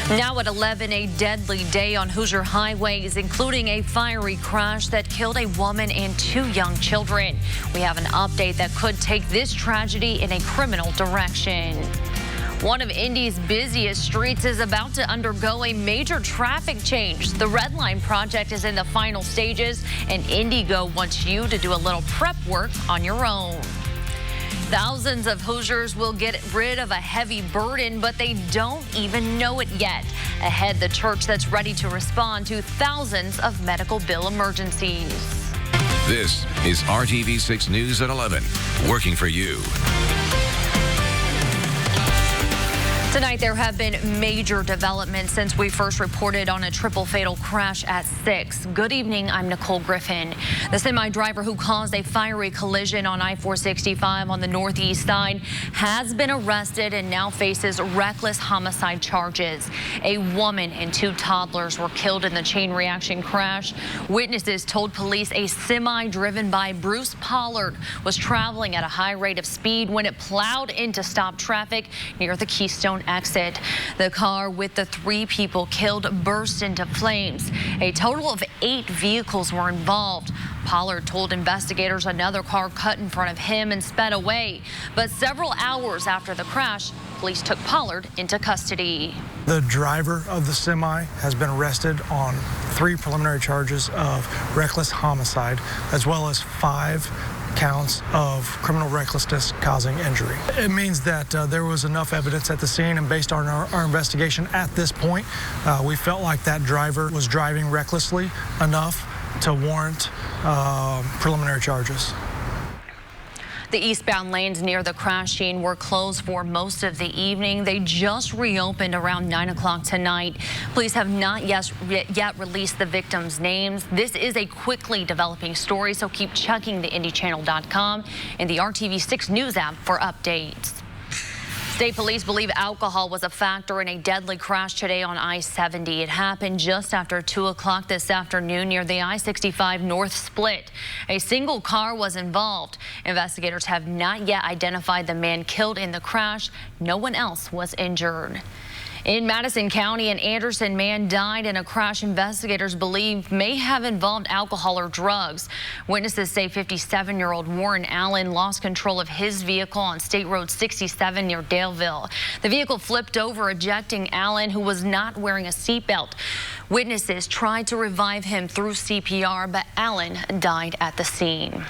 Now at 11, a deadly day on Hoosier highways, including a fiery crash that killed a woman and 2 young children. We have an update that could take this tragedy in a criminal direction. One of Indy's busiest streets is about to undergo a major traffic change. The Red Line project is in the final stages, and Indigo wants you to do a little prep work on your own. Thousands of Hoosiers will get rid of a heavy burden, but they don't even know it yet. Ahead, the church that's ready to respond to thousands of medical bill emergencies. This is RTV6 News at 11, working for you. Tonight, there have been major developments since we first reported on a triple fatal crash at 6. Good evening, I'm Nicole Griffin. The semi-driver who caused a fiery collision on I-465 on the northeast side has been arrested and now faces reckless homicide charges. A woman and 2 toddlers were killed in the chain reaction crash. Witnesses told police a semi driven by Bruce Pollard was traveling at a high rate of speed when it plowed into stop traffic near the Keystone exit. The car with the 3 people killed burst into flames. A total of 8 vehicles were involved. Pollard told investigators another car cut in front of him and sped away. But several hours after the crash, police took Pollard into custody. The driver of the semi has been arrested on 3 preliminary charges of reckless homicide, as well as 5 counts of criminal recklessness causing injury. It means that there was enough evidence at the scene, and based on our investigation at this point, we felt like that driver was driving recklessly enough to warrant preliminary charges. The eastbound lanes near the crash scene were closed for most of the evening. They just reopened around 9 o'clock tonight. Police have not yet released the victims' names. This is a quickly developing story, so keep checking the IndyChannel.com and the RTV6 News app for updates. State police believe alcohol was a factor in a deadly crash today on I-70. It happened just after 2 o'clock this afternoon near the I-65 North Split. A single car was involved. Investigators have not yet identified the man killed in the crash. No one else was injured. In Madison County, an Anderson man died in a crash investigators believe may have involved alcohol or drugs. Witnesses say 57-year-old Warren Allen lost control of his vehicle on State Road 67 near Daleville. The vehicle flipped over, ejecting Allen, who was not wearing a seatbelt. Witnesses tried to revive him through CPR, but Allen died at the scene.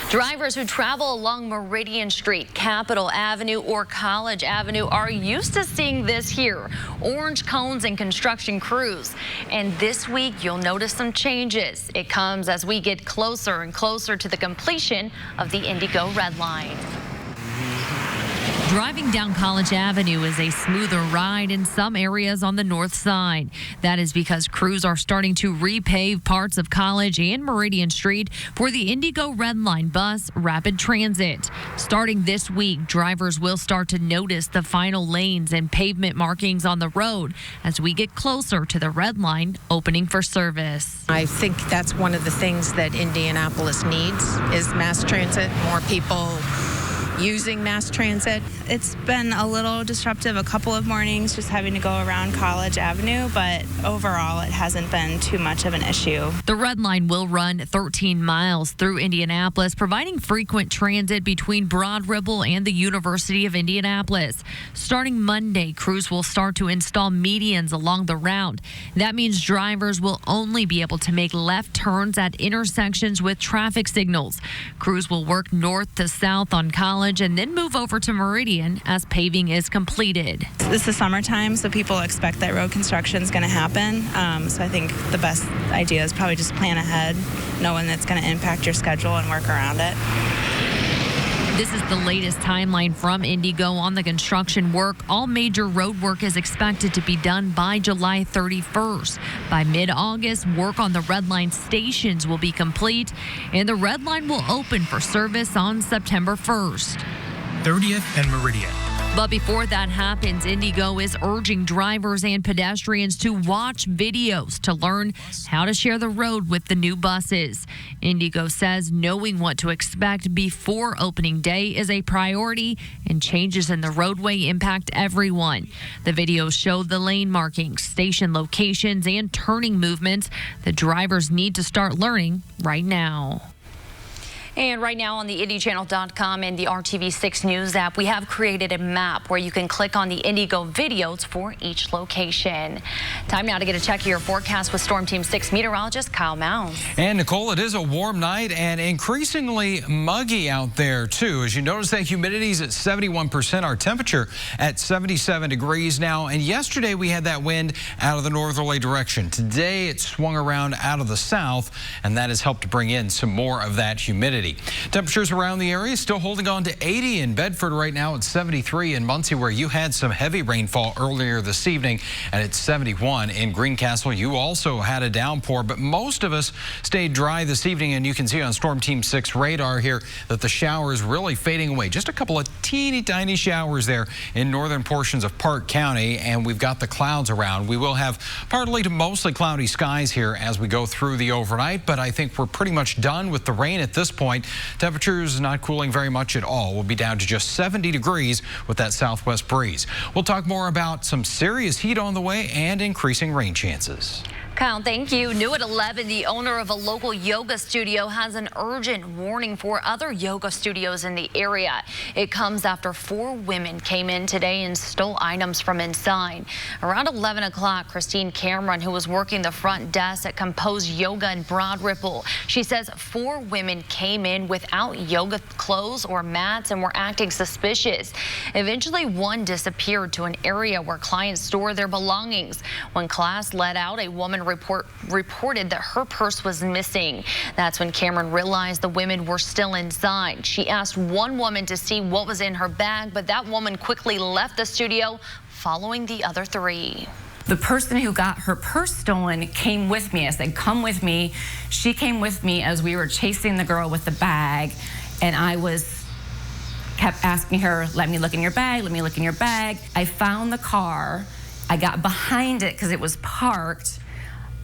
Drivers who travel along Meridian Street, Capitol Avenue, or College Avenue are used to seeing this here, orange cones and construction crews. And this week, you'll notice some changes. It comes as we get closer and closer to the completion of the Indigo Red Line. Driving down College Avenue is a smoother ride in some areas on the north side. That is because crews are starting to repave parts of College and Meridian Street for the Indigo Red Line bus rapid transit. Starting this week, drivers will start to notice the final lanes and pavement markings on the road as we get closer to the Red Line opening for service. I think that's one of the things that Indianapolis needs is mass transit, more people using mass transit. It's been a little disruptive a couple of mornings just having to go around College Avenue, but overall it hasn't been too much of an issue. The Red Line will run 13 miles through Indianapolis, providing frequent transit between Broad Ripple and the University of Indianapolis. Starting Monday, crews will start to install medians along the route. That means drivers will only be able to make left turns at intersections with traffic signals. Crews will work north to south on College and then move over to Meridian as paving is completed. This is summertime, so people expect that road construction is going to happen. So I think the best idea is probably just plan ahead, knowing that's going to impact your schedule and work around it. This is the latest timeline from Indigo on the construction work. All major road work is expected to be done by July 31st. By mid-August, work on the Red Line stations will be complete, and the Red Line will open for service on September 1st. 30th and Meridian. But before that happens, Indigo is urging drivers and pedestrians to watch videos to learn how to share the road with the new buses. Indigo says knowing what to expect before opening day is a priority, and changes in the roadway impact everyone. The videos show the lane markings, station locations, and turning movements that drivers need to start learning right now. And right now on the IndyChannel.com and the RTV6 News app, we have created a map where you can click on the Indigo videos for each location. Time now to get a check of your forecast with Storm Team 6 meteorologist Kyle Mounds. And Nicole, it is a warm night and increasingly muggy out there too. As you notice, that humidity is at 71%, our temperature at 77 degrees now. And yesterday we had that wind out of the northerly direction. Today it swung around out of the south, and that has helped to bring in some more of that humidity. Temperatures around the area still holding on to 80 in Bedford right now. It's 73 in Muncie, where you had some heavy rainfall earlier this evening, and it's 71 in Greencastle. You also had a downpour, but most of us stayed dry this evening, and you can see on Storm Team 6 radar here that the shower is really fading away. Just a couple of teeny tiny showers there in northern portions of Park County, and we've got the clouds around. We will have partly to mostly cloudy skies here as we go through the overnight, but I think we're pretty much done with the rain at this point. Temperatures not cooling very much at all. We'll be down to just 70 degrees with that southwest breeze. We'll talk more about some serious heat on the way and increasing rain chances. Kyle, thank you. New at 11, the owner of a local yoga studio has an urgent warning for other yoga studios in the area. It comes after 4 women came in today and stole items from inside. Around 11 o'clock, Christine Cameron, who was working the front desk at Compose Yoga in Broad Ripple, she says 4 women came in without yoga clothes or mats and were acting suspicious. Eventually, one disappeared to an area where clients store their belongings. When class let out, a woman reported that her purse was missing. That's when Cameron realized the women were still inside. She asked one woman to see what was in her bag, but that woman quickly left the studio, following the other 3. The person who got her purse stolen came with me. I said, come with me. She came with me as we were chasing the girl with the bag, and I kept asking her, let me look in your bag, let me look in your bag. I found the car. I got behind it because it was parked,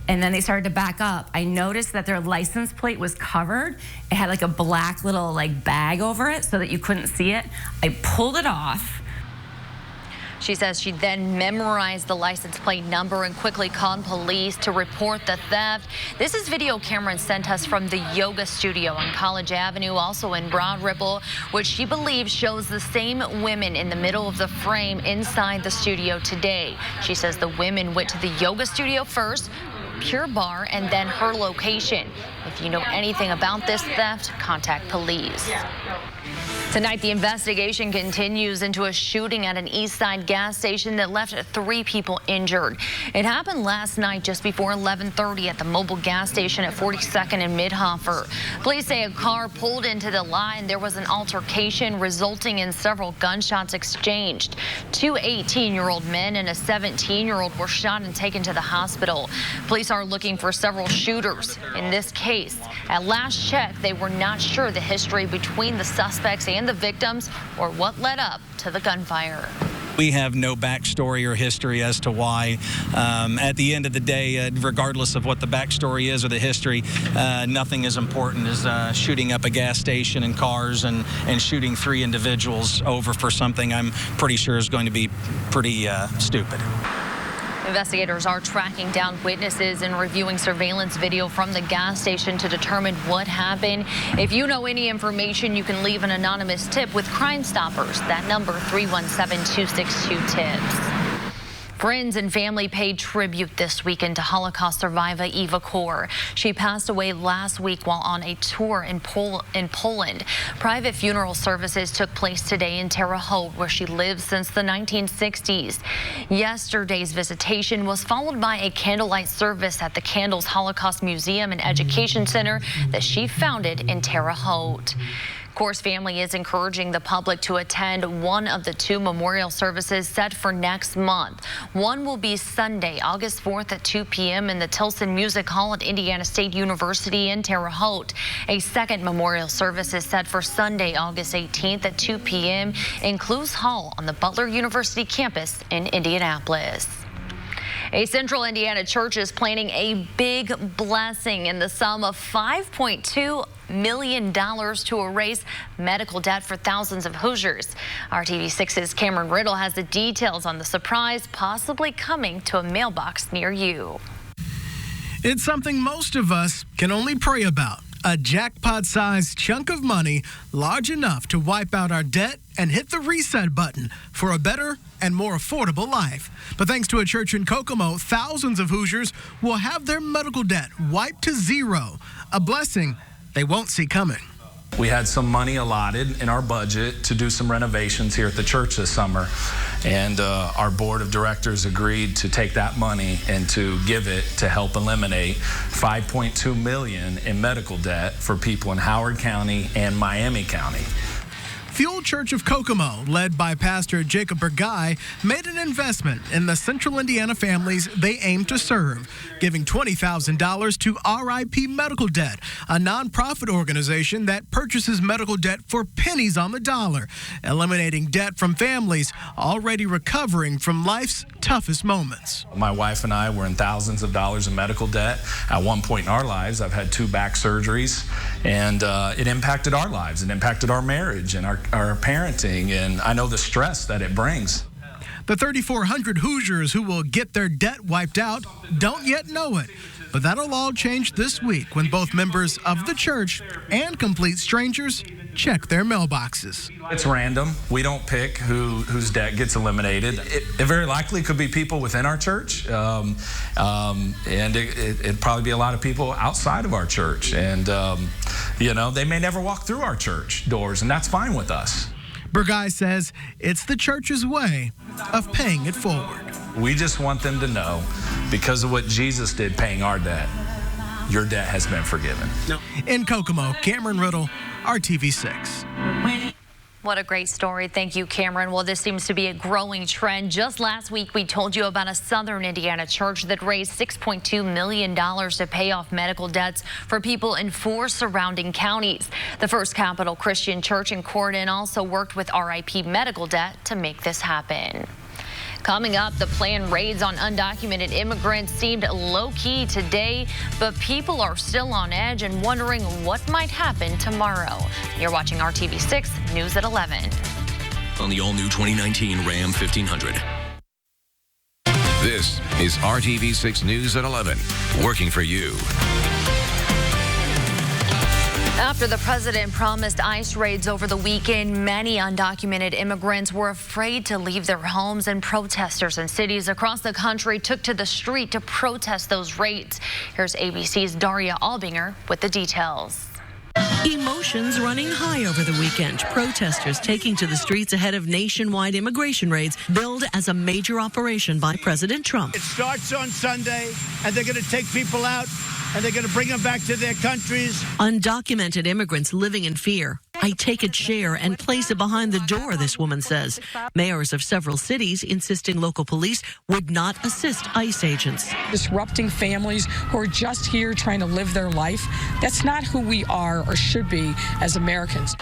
and then they started to back up. I noticed that their license plate was covered. It had like a black little bag over it so that you couldn't see it. I pulled it off. She says she then memorized the license plate number and quickly called police to report the theft. This is video Cameron sent us from the yoga studio on College Avenue, also in Broad Ripple, which she believes shows the same women in the middle of the frame inside the studio today. She says the women went to the yoga studio first, Pure Bar, and then her location. If you know anything about this theft, contact police. Tonight, the investigation continues into a shooting at an East Side gas station that left 3 people injured. It happened last night just before 11:30 at the mobile gas station at 42nd and Midhofer. Police say a car pulled into the line. There was an altercation resulting in several gunshots exchanged. 2 18-year-old men and a 17-year-old were shot and taken to the hospital. Police are looking for several shooters in this case. At last check, they were not sure the history between the suspects and the victims or what led up to the gunfire. We have no backstory or history as to why. At the end of the day, regardless of what the backstory is or the history, nothing as important as shooting up a gas station and cars and shooting 3 individuals over for something I'm pretty sure is going to be pretty stupid. Investigators are tracking down witnesses and reviewing surveillance video from the gas station to determine what happened. If you know any information, you can leave an anonymous tip with Crime Stoppers. That number, 317-262-TIPS. Friends and family paid tribute this weekend to Holocaust survivor Eva Kor. She passed away last week while on a tour in Poland. Private funeral services took place today in Terre Haute, where she lived since the 1960s. Yesterday's visitation was followed by a candlelight service at the Candles Holocaust Museum and Education Center that she founded in Terre Haute. Course family is encouraging the public to attend one of the 2 memorial services set for next month. One will be Sunday, August 4th at 2 p.m. in the Tilson Music Hall at Indiana State University in Terre Haute. A second memorial service is set for Sunday, August 18th at 2 p.m. in Cluse Hall on the Butler University campus in Indianapolis. A Central Indiana church is planning a big blessing in the sum of $5.2 million to erase medical debt for thousands of Hoosiers. RTV6's Cameron Riddle has the details on the surprise possibly coming to a mailbox near you. It's something most of us can only pray about. A jackpot-sized chunk of money large enough to wipe out our debt and hit the reset button for a better and more affordable life. But thanks to a church in Kokomo, thousands of Hoosiers will have their medical debt wiped to zero, a blessing they won't see coming. We had some money allotted in our budget to do some renovations here at the church this summer, and our board of directors agreed to take that money and to give it to help eliminate $5.2 million in medical debt for people in Howard County and Miami County. The Old Church of Kokomo, led by Pastor Jacob Burgai, made an investment in the Central Indiana families they aim to serve, giving $20,000 to RIP Medical Debt, a nonprofit organization that purchases medical debt for pennies on the dollar, eliminating debt from families already recovering from life's toughest moments. My wife and I were in thousands of dollars in medical debt. At one point in our lives, I've had 2 back surgeries, and it impacted our lives. It impacted our marriage and our parenting, and I know the stress that it brings. The 3,400 Hoosiers who will get their debt wiped out don't yet know it, but that'll all change this week when both members of the church and complete strangers check their mailboxes. It's random. We don't pick whose debt gets eliminated. It very likely could be people within our church, and it'd probably be a lot of people outside of our church. And, you know, they may never walk through our church doors, and that's fine with us. Burgai says it's the church's way of paying it forward. We just want them to know, because of what Jesus did paying our debt, your debt has been forgiven. In Kokomo, Cameron Riddle, RTV6. What a great story. Thank you, Cameron. Well, this seems to be a growing trend. Just last week, we told you about a Southern Indiana church that raised $6.2 million to pay off medical debts for people in 4 surrounding counties. The First Capital Christian Church in Corydon also worked with RIP Medical Debt to make this happen. Coming up, the planned raids on undocumented immigrants seemed low-key today, but people are still on edge and wondering what might happen tomorrow. You're watching RTV6 News at 11. On the all-new 2019 Ram 1500. This is RTV6 News at 11, working for you. After the president promised ICE raids over the weekend, many undocumented immigrants were afraid to leave their homes, and protesters in cities across the country took to the street to protest those raids. Here's ABC's Daria Albinger with the details. Emotions running high over the weekend. Protesters taking to the streets ahead of nationwide immigration raids billed as a major operation by President Trump. It starts on Sunday, and they're going to take people out, and they're going to bring them back to their countries. Undocumented immigrants living in fear. I take a chair and place it behind the door, this woman says. Mayors of several cities insisting local police would not assist ICE agents. Disrupting families who are just here trying to live their life, that's not who we are or should be as Americans.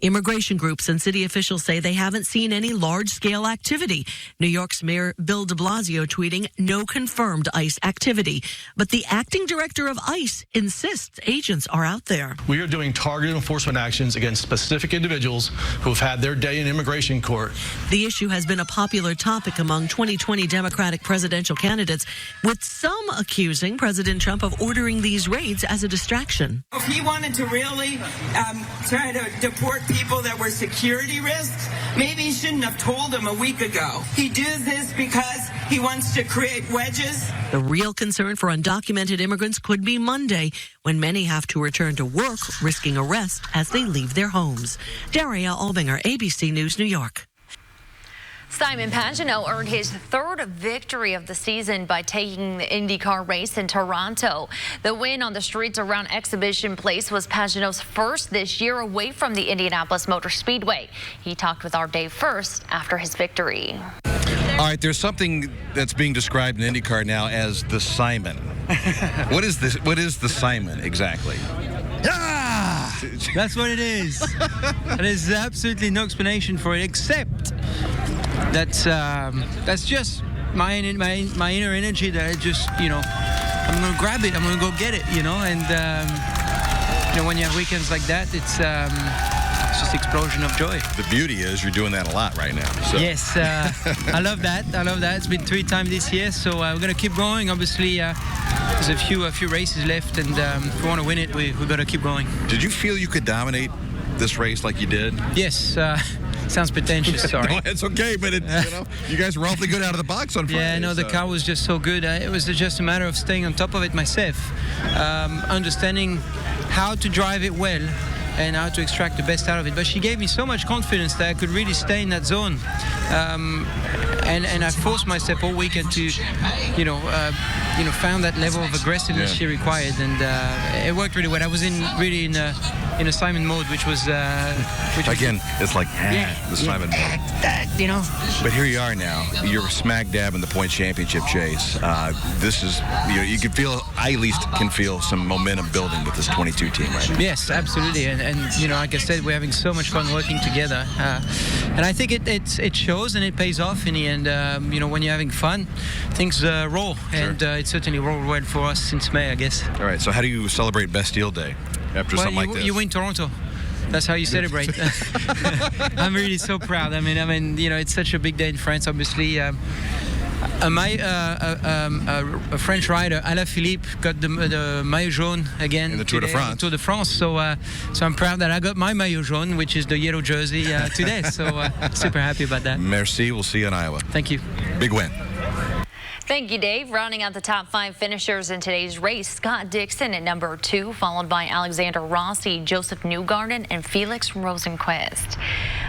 Immigration groups and city officials say they haven't seen any large-scale activity. New York's Mayor Bill de Blasio tweeting no confirmed ICE activity. But the acting director of ICE insists agents are out there. We are doing targeted enforcement actions against specific individuals who have had their day in immigration court. The issue has been a popular topic among 2020 Democratic presidential candidates, with some accusing President Trump of ordering these raids as a distraction. If he wanted to really try to deport people that were security risks, maybe he shouldn't have told them a week ago. He does this because he wants to create wedges. The real concern for undocumented immigrants could be Monday, when many have to return to work, risking arrest as they leave their homes. Daria Albinger, ABC News, New York. Simon Pagenaud earned his third victory of the season by taking the IndyCar race in Toronto. The win on the streets around Exhibition Place was Pagenaud's first this year away from the Indianapolis Motor Speedway. He talked with our Dave first after his victory. All right, there's something that's being described in IndyCar now as the Simon. What is this? What is the Simon exactly? Ah, that's what it is. There's absolutely no explanation for it except that's just my inner energy that I just, I'm going to grab it. I'm going to go get it, and when you have weekends like that, it's just explosion of joy. The beauty is you're doing that a lot right now. So. Yes, I love that. It's been 3 times this year, so we're going to keep going. Obviously, there's a few races left, and if we want to win it, we got to keep going. Did you feel you could dominate this race like you did? Yes. Sounds pretentious, sorry. No, it's okay, but you guys were awfully good out of the box on Friday. Yeah, no, the car was just so good. It was just a matter of staying on top of it myself, understanding how to drive it well and how to extract the best out of it. But she gave me so much confidence that I could really stay in that zone. And I forced myself all weekend to, found that level of aggressiveness she required, and it worked really well. I was in a Simon mode, which was again, it's like the Simon mode. But here you are now. You're smack dab in the point championship chase. This is you can feel. I at least can feel some momentum building with this 22 team right now. Yes, absolutely. And like I said, we're having so much fun working together, and I think it shows and it pays off in the end. When you're having fun, things roll, and it certainly rolled well for us since May, I guess. All right. So how do you celebrate Bastille Day after something like this? You win Toronto. That's how you celebrate. I'm really so proud. I mean, it's such a big day in France. Obviously, a French rider, Alaphilippe, got the maillot jaune again in the Tour de France. Tour de France. So I'm proud that I got my maillot jaune, which is the yellow jersey today. So super happy about that. Merci. We'll see you in Iowa. Thank you. Big win. Thank you, Dave. Rounding out the top 5 finishers in today's race, Scott Dixon at number 2, followed by Alexander Rossi, Joseph Newgarden, and Felix Rosenqvist.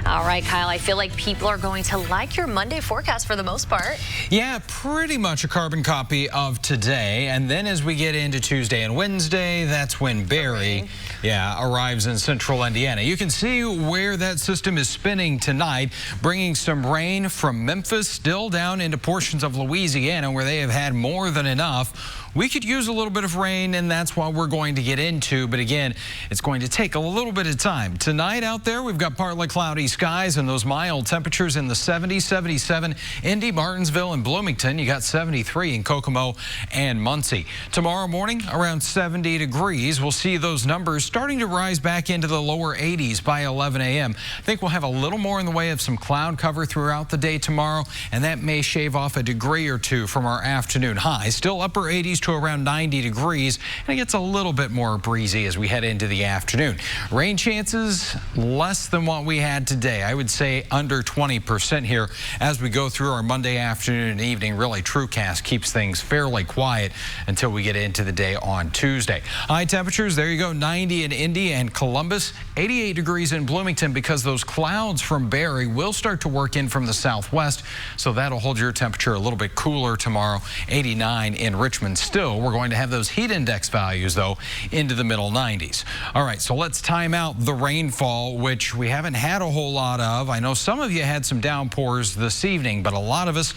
All right, Kyle, I feel like people are going to like your Monday forecast for the most part. Yeah, pretty much a carbon copy of today. And then as we get into Tuesday and Wednesday, that's when Barry, arrives in central Indiana. You can see where that system is spinning tonight, bringing some rain from Memphis still down into portions of Louisiana, where they have had more than enough. We could use a little bit of rain, and that's what we're going to get into. But again, it's going to take a little bit of time. Tonight out there, we've got partly cloudy skies and those mild temperatures in the 70s, 77, Indy, Martinsville, and Bloomington. You got 73 in Kokomo and Muncie. Tomorrow morning, around 70 degrees. We'll see those numbers starting to rise back into the lower 80s by 11 a.m. I think we'll have a little more in the way of some cloud cover throughout the day tomorrow, and that may shave off a degree or two from our afternoon high. Still upper 80s to around 90 degrees, and it gets a little bit more breezy as we head into the afternoon. Rain chances less than what we had today. I would say under 20% here as we go through our Monday afternoon and evening. Really, TrueCast keeps things fairly quiet until we get into the day on Tuesday. High temperatures, there you go, 90 in Indy and Columbus, 88 degrees in Bloomington, because those clouds from Barry will start to work in from the southwest, so that'll hold your temperature a little bit cooler tomorrow. 89 in Richmond. Still, we're going to have those heat index values, though, into the middle 90s. All right, so let's time out the rainfall, which we haven't had a whole lot of. I know some of you had some downpours this evening, but a lot of us,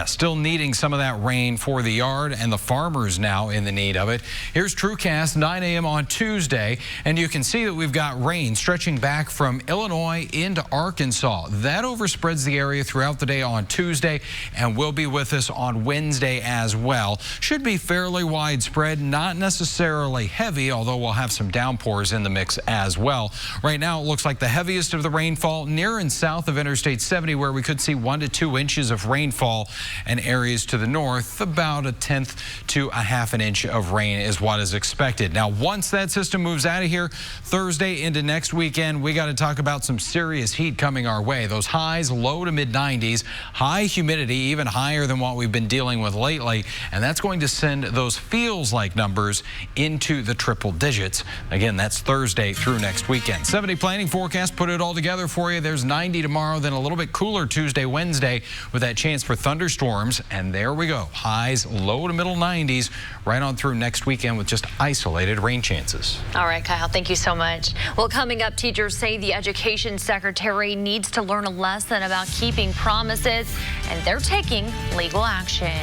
still needing some of that rain for the yard, and the farmers now in the need of it. Here's TrueCast, 9 a.m. on Tuesday, and you can see that we've got rain stretching back from Illinois into Arkansas. That overspreads the area throughout the day on Tuesday, and will be with us on Wednesday as well. Should be fairly widespread, not necessarily heavy, although we'll have some downpours in the mix as well. Right now, it looks like the heaviest of the rainfall near and south of Interstate 70, where we could see 1 to 2 inches of rainfall, and areas to the north, about 1/10 to 1/2 an inch of rain is what is expected. Now, once that system moves out of here, Thursday into next weekend, we got to talk about some serious heat coming our way. Those highs, low to mid 90s, high humidity, even higher than what we've been dealing with lately, and that's going to send those feels-like numbers into the triple digits. Again, that's Thursday through next weekend. 7-day planning forecast, put it all together for you. for you. There's 90 tomorrow, then a little bit cooler Tuesday, Wednesday with that chance for thunderstorms. And there we go. Highs low to middle 90s right on through next weekend with just isolated rain chances. All right, Kyle, thank you so much. Well, coming up, teachers say the education secretary needs to learn a lesson about keeping promises, and they're taking legal action.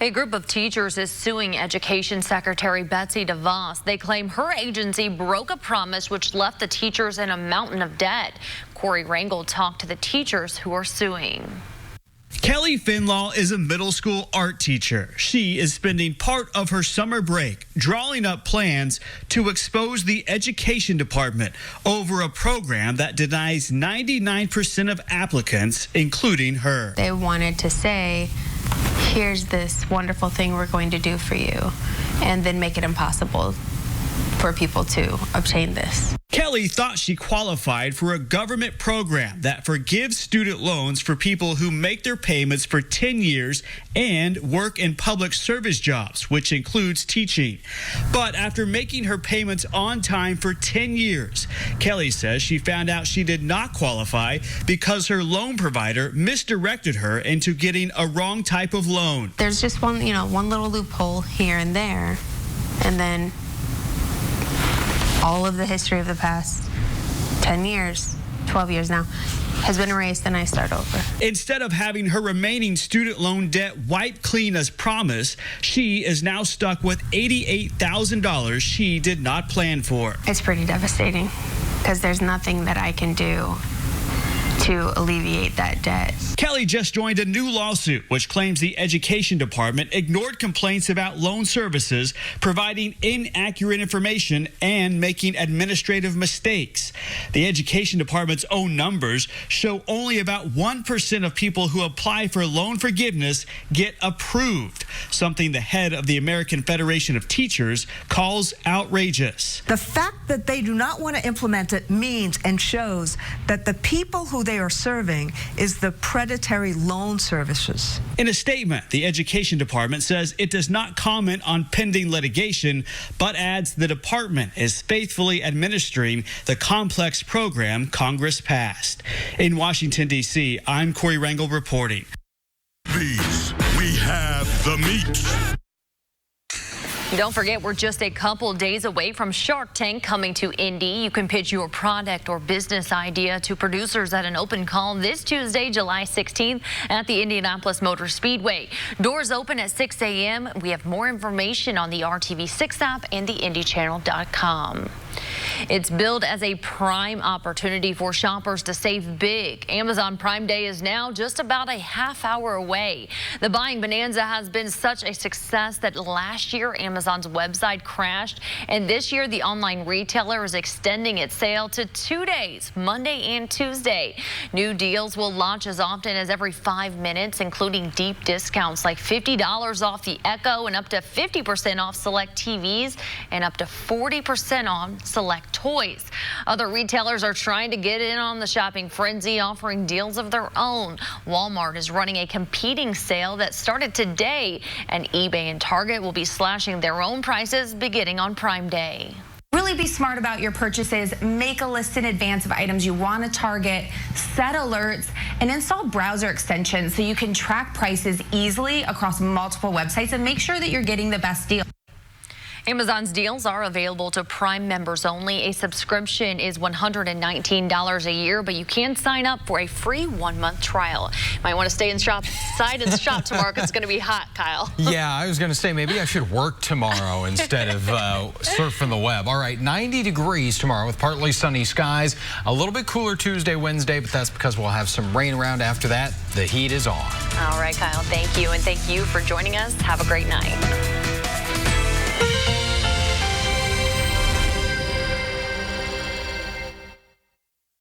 A group of teachers is suing Education Secretary Betsy DeVos. They claim her agency broke a promise which left the teachers in a mountain of debt. Corey Rangel talked to the teachers who are suing. Kelly Finlaw is a middle school art teacher. She is spending part of her summer break drawing up plans to expose the education department over a program that denies 99% of applicants, including her. They wanted to say, here's this wonderful thing we're going to do for you, and then make it impossible for people to obtain this. Kelly thought she qualified for a government program that forgives student loans for people who make their payments for 10 years and work in public service jobs, which includes teaching. But after making her payments on time for 10 years, Kelly says she found out she did not qualify because her loan provider misdirected her into getting a wrong type of loan. There's just one little loophole here and there, and then all of the history of the past 10 years, 12 years now, has been erased, and I start over. Instead of having her remaining student loan debt wiped clean as promised, she is now stuck with $88,000 she did not plan for. It's pretty devastating because there's nothing that I can do to alleviate that debt. Kelly just joined a new lawsuit which claims the education department ignored complaints about loan services, providing inaccurate information, and making administrative mistakes. The education department's own numbers show only about 1% of people who apply for loan forgiveness get approved, something the head of the American Federation of Teachers calls outrageous. The fact that they do not want to implement it means and shows that the people who they are serving is the predatory loan services. In a statement, the Education Department says it does not comment on pending litigation, but adds the department is faithfully administering the complex program Congress passed. In Washington, D.C., I'm Corey Rangel reporting. These, we have the meat. Don't forget, we're just a couple days away from Shark Tank coming to Indy. You can pitch your product or business idea to producers at an open call this Tuesday, July 16th at the Indianapolis Motor Speedway. Doors open at 6 a.m. We have more information on the RTV6 app and the IndyChannel.com. It's billed as a prime opportunity for shoppers to save big. Amazon Prime Day is now just about a half hour away. The buying bonanza has been such a success that last year Amazon's website crashed, and this year the online retailer is extending its sale to 2 days, Monday and Tuesday. New deals will launch as often as every 5 minutes, including deep discounts like $50 off the Echo and up to 50% off select TVs and up to 40% on select toys. Other retailers are trying to get in on the shopping frenzy, offering deals of their own. Walmart is running a competing sale that started today, and eBay and Target will be slashing their own prices beginning on Prime Day. Really be smart about your purchases. Make a list in advance of items you want to target, set alerts, and install browser extensions so you can track prices easily across multiple websites and make sure that you're getting the best deal. Amazon's deals are available to Prime members only. A subscription is $119 a year, but you can sign up for a free 1-month trial. Might want to stay inside and shop tomorrow because it's going to be hot, Kyle. Yeah, I was going to say maybe I should work tomorrow instead of surfing the web. All right, 90 degrees tomorrow with partly sunny skies. A little bit cooler Tuesday, Wednesday, but that's because we'll have some rain around after that. The heat is on. All right, Kyle, thank you, and thank you for joining us. Have a great night.